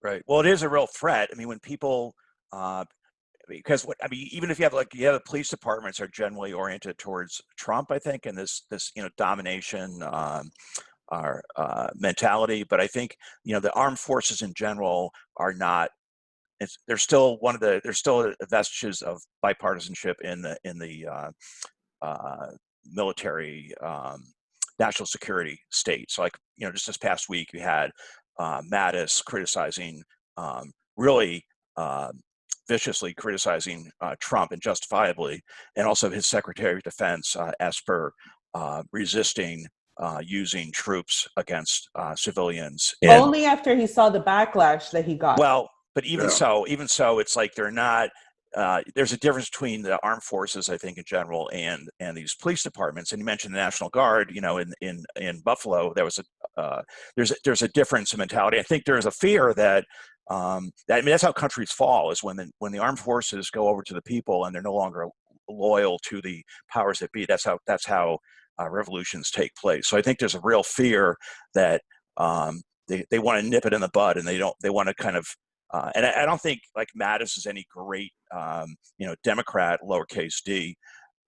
Right. Well, it is a real threat. I mean, when people, because what I mean, even if you have the police departments are generally oriented towards Trump, I think, and this domination our mentality. But I think the armed forces in general are not. There's still there's still vestiges of bipartisanship in the military national security state. So just this past week we had Mattis criticizing really viciously criticizing Trump, and justifiably, and also his Secretary of Defense Esper resisting using troops against civilians. And Only after he saw the backlash that he got. well, but even so, it's like they're not. There's a difference between the armed forces, I think, in general, and these police departments. And you mentioned the National Guard. In Buffalo, there's a difference in mentality. I think there is a fear that that's how countries fall, is when the armed forces go over to the people and they're no longer loyal to the powers that be. That's how revolutions take place. So I think there's a real fear that they want to nip it in the bud, and they want to kind of. And I don't think like Mattis is any great, Democrat, lowercase d.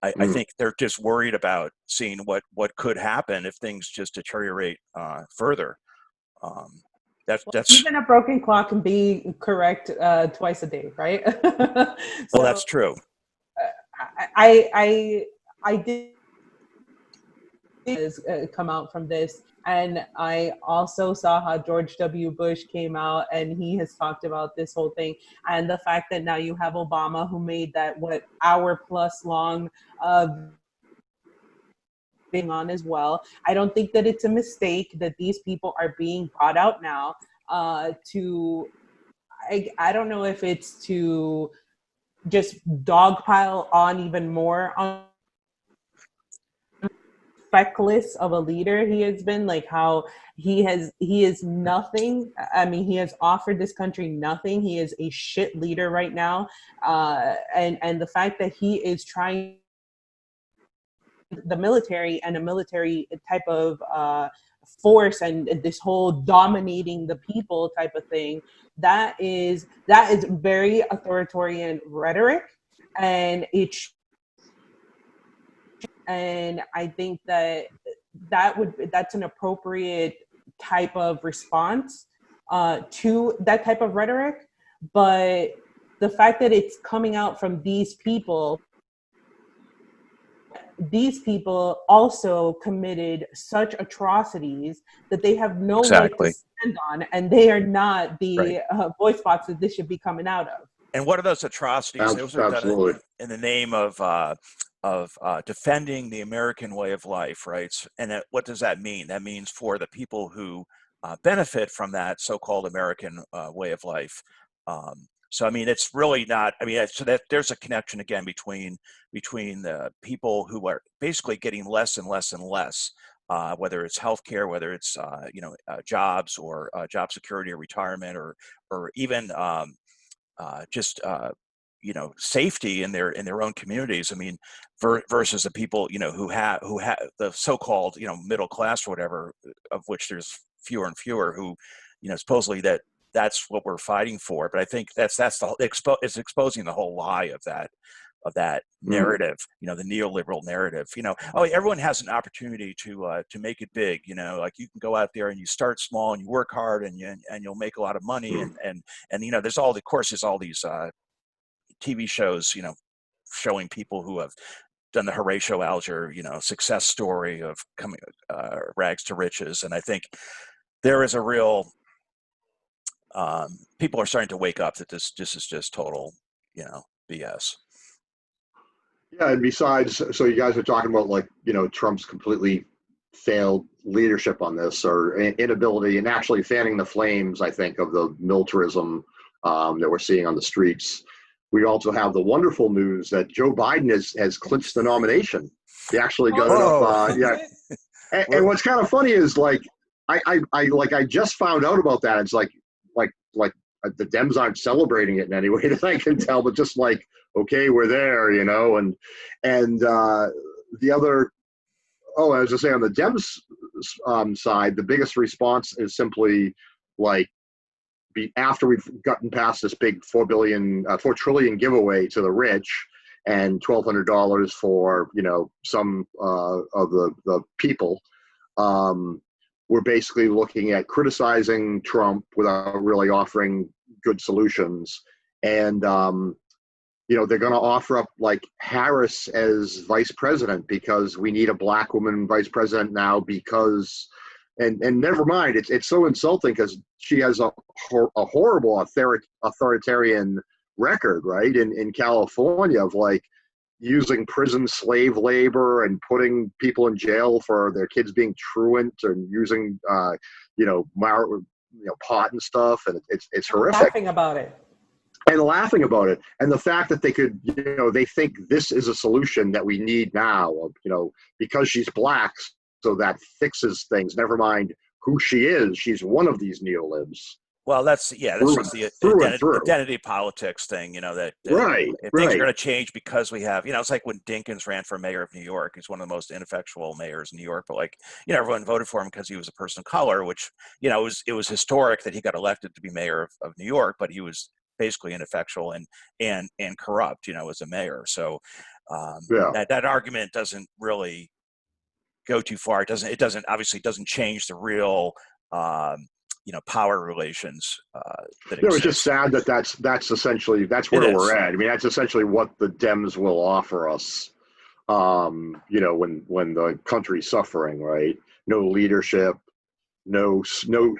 I think they're just worried about seeing what could happen if things just deteriorate further. That's even a broken clock can be correct twice a day, right? Well, that's true. I did come out from this, and I also saw how George W. Bush came out, and he has talked about this whole thing, and the fact that now you have Obama, who made that hour plus long being on as well. I don't think that it's a mistake that these people are being brought out now to I don't know if it's to just dogpile on even more on feckless of a leader he has been, like how he is nothing. I mean, he has offered this country nothing. He is a shit leader right now, and the fact that he is trying the military and a military type of force and this whole dominating the people type of thing, that is very authoritarian rhetoric, and I think that's an appropriate type of response to that type of rhetoric. But the fact that it's coming out from these people also committed such atrocities that they have no leg to stand on, and they are not the voice box that this should be coming out of. And what are those atrocities? Those are done in the name of defending the American way of life, right? And what does that mean? That means for the people who benefit from that so-called American way of life. So I mean, it's really not. I mean, so that there's a connection again between the people who are basically getting less and less and less, whether it's healthcare, whether it's jobs or job security or retirement, or even just safety in their own communities. I mean, versus the people who have the so-called middle class or whatever, of which there's fewer and fewer, who supposedly that's what we're fighting for. But I think it's exposing the whole lie of that narrative, the neoliberal narrative. Everyone has an opportunity to make it big. Like you can go out there and you start small and you work hard and you'll make a lot of money. And there's all these TV shows, showing people who have done the Horatio Alger, success story of coming rags to riches. And I think there is a real people are starting to wake up that this is just total, BS. Yeah, and besides, so you guys are talking about Trump's completely failed leadership on this, or inability, and actually fanning the flames, I think, of the militarism that we're seeing on the streets. We also have the wonderful news that Joe Biden has clinched the nomination. He actually got it up. And what's kind of funny is I just found out about that. It's like the Dems aren't celebrating it in any way that I can tell, but just okay, we're there, and the other, I was just saying on the Dems side, the biggest response is simply after we've gotten past this big $4 trillion giveaway to the rich and $1,200 for, you know, some of the people, we're basically looking at criticizing Trump without really offering good solutions. And, you know, they're going to offer up like Harris as vice president because we need a black woman vice president now because, and never mind, it's so insulting because she has a horrible authoritarian record, right, in California of like using prison slave labor and putting people in jail for their kids being truant and using, you know, pot and stuff, and it's horrific. Laughing about it. And laughing about it, and the fact that they could, you know, they think this is a solution that we need now, you know, because she's black, so that fixes things. Never mind who she is; she's one of these neolibs. Well, that's just the identity politics thing, you know, that right. Things are going to change because we have, you know, it's like when Dinkins ran for mayor of New York. He's one of the most ineffectual mayors in New York, but like, you know, everyone voted for him because he was a person of color, which, you know, it was historic that he got elected to be mayor of New York, but he was basically ineffectual and corrupt, you know, as a mayor. So that argument doesn't really go too far. It obviously doesn't change the real, you know, power relations that exist. It's just sad that that's essentially where we're at. I mean, that's essentially what the Dems will offer us. You know, when the country's suffering, right? No leadership, no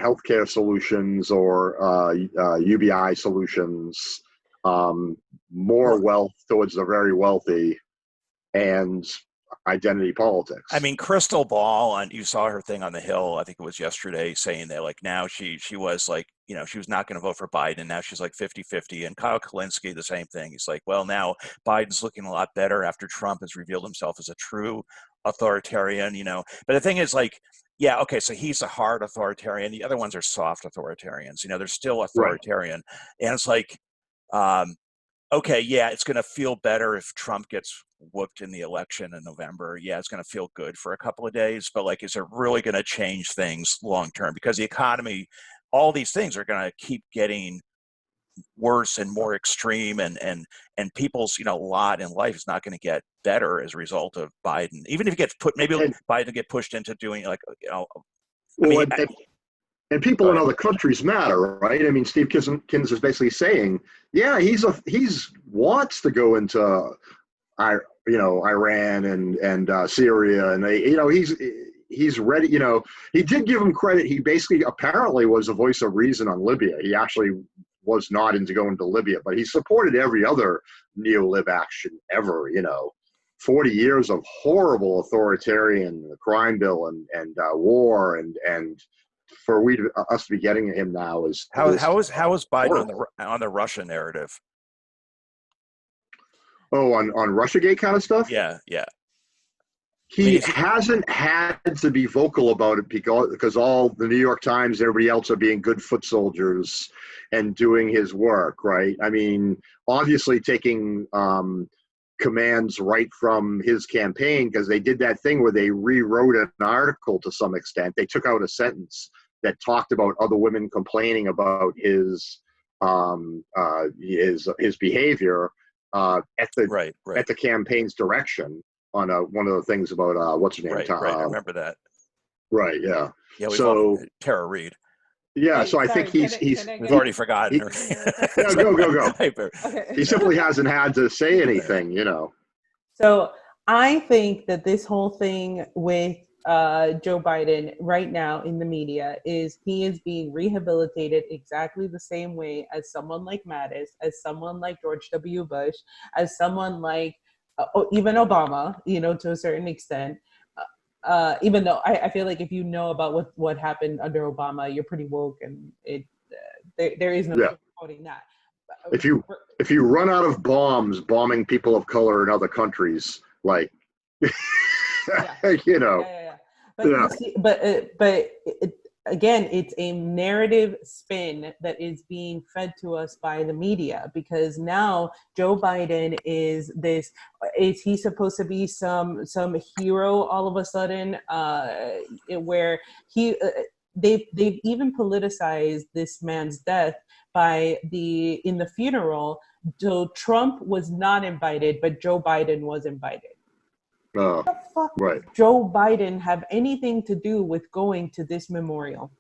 healthcare solutions or UBI solutions, more wealth towards the very wealthy, and identity politics. I mean, Crystal Ball, and you saw her thing on the Hill, I think it was yesterday, saying that like now she was like, you know, she was not going to vote for Biden. Now she's like 50-50. And Kyle Kalinske, the same thing. He's like, well, now Biden's looking a lot better after Trump has revealed himself as a true authoritarian, you know. But the thing is, like, yeah, okay, so he's a hard authoritarian. The other ones are soft authoritarians. You know, they're still authoritarian. Right. And it's like, okay, yeah, it's going to feel better if Trump gets whooped in the election in November. Yeah, it's going to feel good for a couple of days. But like, is it really going to change things long term? Because the economy, all these things are going to keep getting worse and more extreme, and people's, you know, lot in life is not going to get better as a result of Biden. Even if he gets Biden get pushed into doing, like, you know, and people in other countries matter, right? I mean, Steve Kins is basically saying, yeah, he's wants to go into, you know, Iran and Syria, and they, you know, he's ready. You know, he did give him credit. He basically apparently was a voice of reason on Libya. He actually was not into going to Libya, but he supported every other neo-lib action ever. You know, 40 years of horrible authoritarian crime bill and war and for us to be getting him now is how is Biden on the Russia narrative? Oh, on Russiagate kind of stuff? Yeah. He hasn't had to be vocal about it because all the New York Times, everybody else are being good foot soldiers and doing his work, right? I mean, obviously taking commands right from his campaign, because they did that thing where they rewrote an article to some extent. They took out a sentence that talked about other women complaining about his behavior at the campaign's direction on one of the things about what's her name? Right, I remember that. Right, yeah. Yeah, so Tara Reid. Yeah, wait, so I think he's we've already forgotten her. Yeah, go. Okay. He simply hasn't had to say anything, you know. So I think that this whole thing with Joe Biden right now in the media is he is being rehabilitated exactly the same way as someone like Mattis, as someone like George W. Bush, as someone like even Obama, you know, to a certain extent. Even though I feel like if you know about what happened under Obama, you're pretty woke, and there is no supporting that. If you run out of bombs bombing people of color in other countries, like you know, but again, it's a narrative spin that is being fed to us by the media, because now Joe Biden is he supposed to be some hero all of a sudden, where he they've even politicized this man's death by in the funeral. So Trump was not invited, but Joe Biden was invited. What the fuck right. Joe Biden have anything to do with going to this memorial?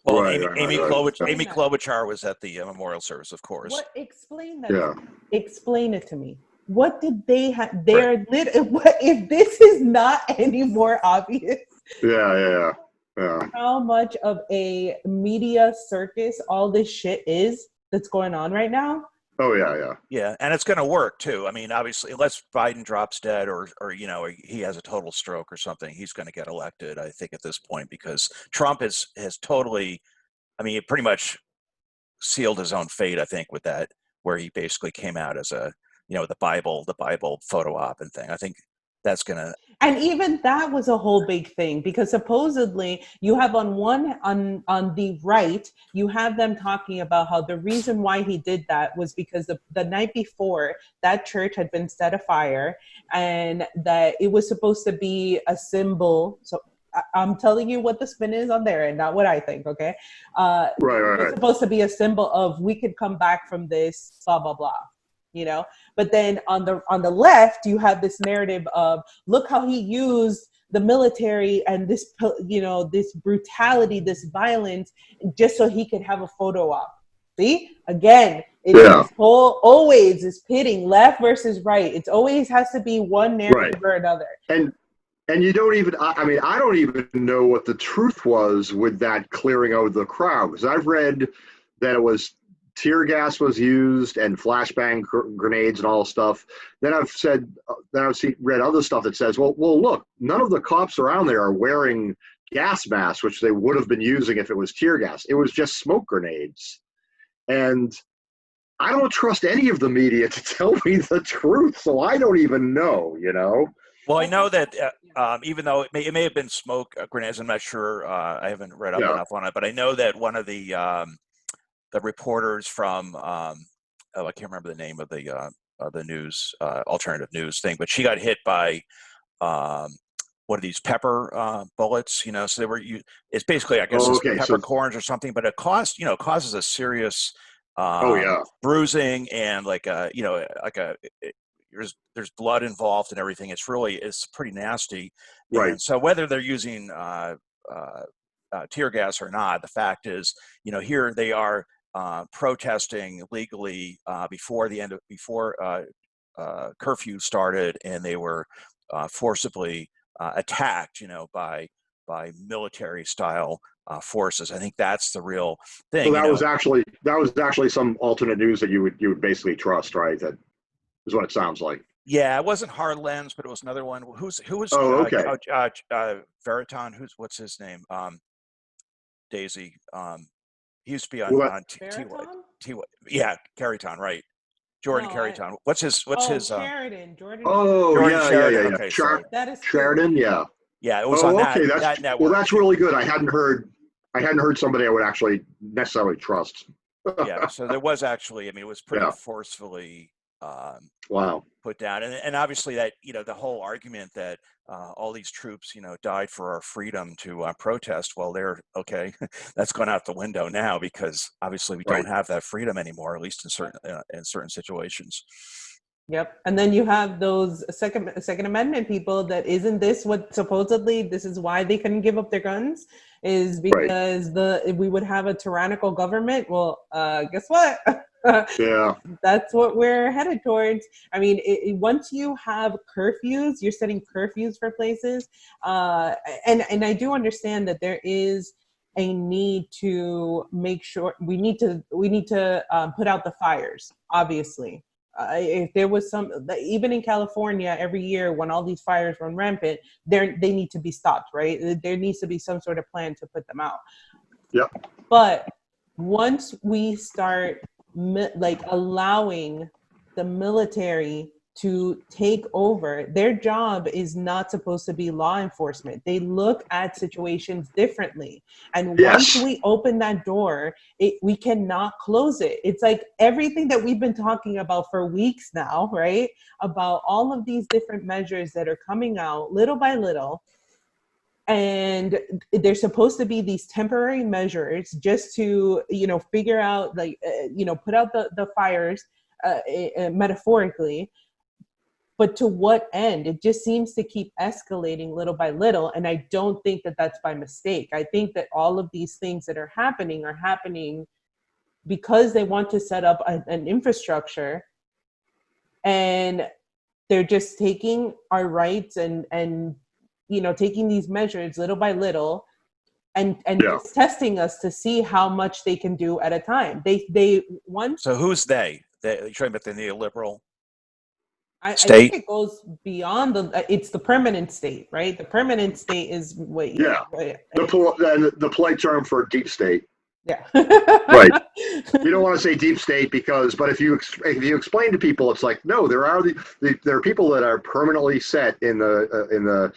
Well, Right, Amy right. Klobuchar was at the memorial service, of course. What? Explain that. Yeah. Explain it to me. What did they have? They're lit. If this is not any more obvious. Yeah. How much of a media circus all this shit is that's going on right now? Oh yeah. Yeah, and it's going to work too. I mean, obviously, unless Biden drops dead or he has a total stroke or something, he's going to get elected. I think at this point, because Trump has totally, I mean, he pretty much sealed his own fate. I think with that, where he basically came out as a the Bible photo op and thing. I think that's going to. And even that was a whole big thing, because supposedly you have on the right, you have them talking about how the reason why he did that was because the night before that church had been set afire, and that it was supposed to be a symbol. So I'm telling you what the spin is on there and not what I think, okay? Right. It's supposed to be a symbol of we could come back from this, blah, blah, blah. But then on the left, you have this narrative of, look how he used the military and this, this brutality, this violence, just so he could have a photo op. See, again, always is pitting left versus right. It always has to be one narrative or another. And you don't even, I don't even know what the truth was with that clearing out of the crowd, because I've read that it was tear gas was used and flashbang grenades and all stuff. Then I've read other stuff that says, well, look, none of the cops around there are wearing gas masks, which they would have been using if it was tear gas. It was just smoke grenades. And I don't trust any of the media to tell me the truth, so I don't even know, Well, I know that even though it may have been smoke grenades, I'm not sure. I haven't read up enough on it, but I know that one of the reporters from I can't remember the name of the news alternative news thing, but she got hit by what are these pepper bullets? So they were. It's basically, I guess, peppercorns or something, but it causes a serious bruising and there's blood involved and everything. It's pretty nasty. Right. And so whether they're using tear gas or not, the fact is, here they are protesting legally before curfew started, and they were forcibly attacked, by military style forces. I think that's the real thing. So that was actually some alternate news that you would basically trust, right? That is what it sounds like. Yeah, it wasn't Hard Lens, but it was another one. Who was? Veriton. What's his name? Daisy. He used to be on T. Yeah, Carrington, right? Jordan Carrington. What's his? Sheridan. Jordan. Oh, Jordan Sheridan. Yeah. Okay, that is Sheridan. Yeah. Yeah, it was on that network. Well, that's really good. I hadn't heard somebody I would actually necessarily trust. Yeah, so there was actually. It was pretty forcefully put down, and obviously that the whole argument that all these troops died for our freedom to protest. Well, they're okay. That's gone out the window now, because obviously we don't have that freedom anymore, at least in certain situations. Yep. And then you have those Second Amendment people that isn't this what supposedly this is why they couldn't give up their guns, is because we would have a tyrannical government. Well, guess what? Yeah. That's what we're headed towards. Once you have curfews, you're setting curfews for places. And I do understand that there is a need to make sure we need to put out the fires, obviously. If there was even in California, every year when all these fires run rampant, they need to be stopped, right? There needs to be some sort of plan to put them out. Yep. But once we start allowing the military to take over, their job is not supposed to be law enforcement. They look at situations differently. And once we open that door, we cannot close it. It's like everything that we've been talking about for weeks now, right? About all of these different measures that are coming out little by little. and there's supposed to be these temporary measures just to, you know, figure out, like, you know, put out the fires, metaphorically. But to what end? It just seems to keep escalating little by little. And I don't think that that's by mistake. I think that all of these things that are happening because they want to set up an infrastructure, and they're just taking our rights and you know, taking these measures little by little, and just testing us to see how much they can do at a time. They once. So who's they? You're talking about the neoliberal I think it goes beyond it's the permanent state, right? The permanent state is what. Yeah. The polite term for deep state. Yeah. Right. You don't want to say deep state but if you explain to people, it's like, no, there are people that are permanently set in the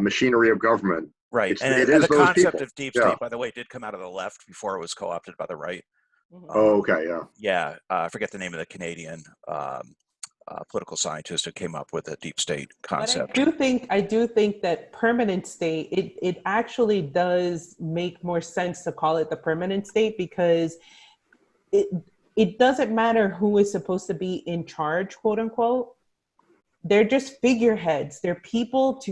machinery of government. Right. And the concept of deep state, by the way, did come out of the left before it was co-opted by the right. Oh, okay. Yeah. Yeah. I forget the name of the Canadian political scientist who came up with the deep state concept. But I do think that permanent state, it actually does make more sense to call it the permanent state, because it doesn't matter who is supposed to be in charge, quote unquote. They're just figureheads. They're people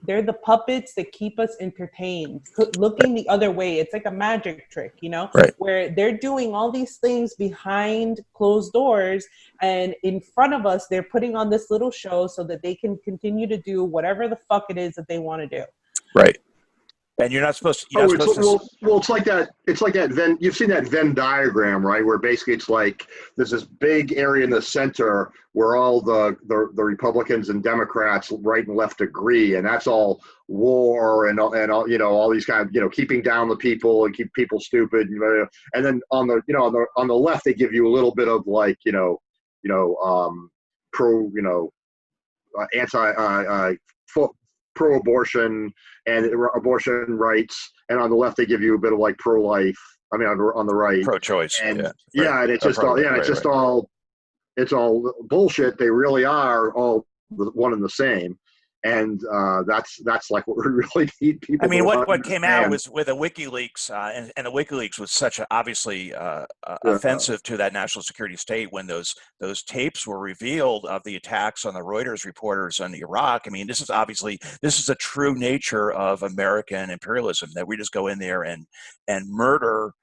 they're the puppets that keep us entertained, looking the other way. It's like a magic trick, you know, right, where they're doing all these things behind closed doors, and in front of us, they're putting on this little show so that they can continue to do whatever the fuck it is that they want to do. Right. And you're not supposed to. Well, it's like that. It's like that Venn. You've seen that Venn diagram, right? Where basically it's like there's this big area in the center where all the Republicans and Democrats, right and left, agree, and that's all war and all, you know, all these kind of, you know, keeping down the people and keep people stupid, and then on the left they give you a little bit of like pro, anti pro-abortion and abortion rights, and on the left they give you a bit of like pro-life. I mean, on the right, pro-choice, and and it's just all, it's all bullshit. They really are all one and the same, and that's like what we really need people. I mean, what came out was with the WikiLeaks, and the WikiLeaks was such obviously offensive to that national security state when those tapes were revealed of the attacks on the Reuters reporters on Iraq. I mean, this is a true nature of American imperialism, that we just go in there and murder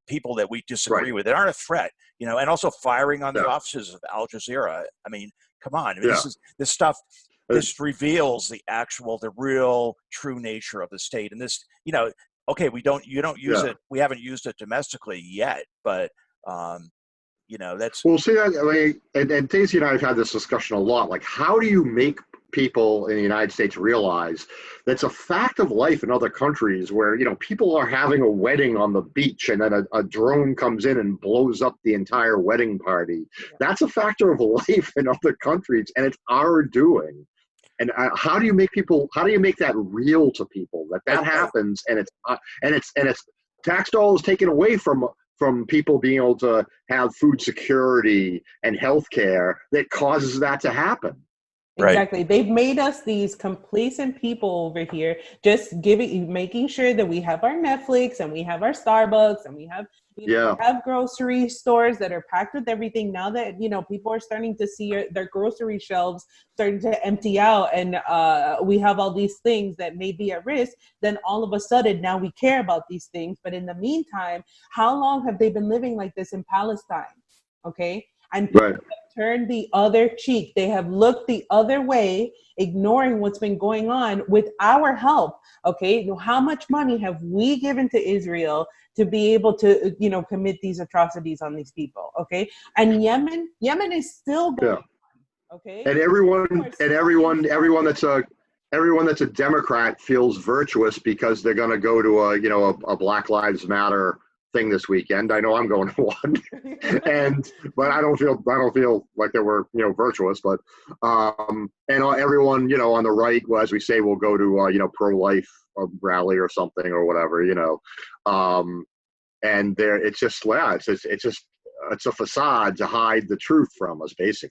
people that we disagree with, that aren't a threat, you know, and also firing on the offices of Al Jazeera. I mean, come on, I mean, this stuff. This reveals the real, true nature of the state. And this, you know, okay, you don't use it. We haven't used it domestically yet, but, you know, that's. Well, see, I mean, and Daisy and I have had this discussion a lot. Like, how do you make people in the United States realize that's a fact of life in other countries where, you know, people are having a wedding on the beach and then a drone comes in and blows up the entire wedding party? That's a factor of life in other countries, and it's our doing. And how do you make that real to people, that happens, and it's tax dollars taken away from people being able to have food security and health care that causes that to happen. Exactly. Right. They've made us these complacent people over here, just making sure that we have our Netflix and we have our Starbucks and we have, we have grocery stores that are packed with everything. Now that, you know, people are starting to see their grocery shelves starting to empty out, and we have all these things that may be at risk, then all of a sudden now we care about these things. But in the meantime, how long have they been living like this in Palestine? Okay. And people have turned the other cheek. They have looked the other way, ignoring what's been going on with our help. Okay, how much money have we given to Israel to be able to, you know, commit these atrocities on these people? Okay, and Yemen is still going on. Okay, and everyone that's a Democrat feels virtuous because they're going to go to a Black Lives Matter thing this weekend. I know I'm going to one, but I don't feel like they were, you know, virtuous. But and everyone, you know, on the right, as we say, will go to pro-life rally or something or whatever, you know, and there it's just it's a facade to hide the truth from us, basically.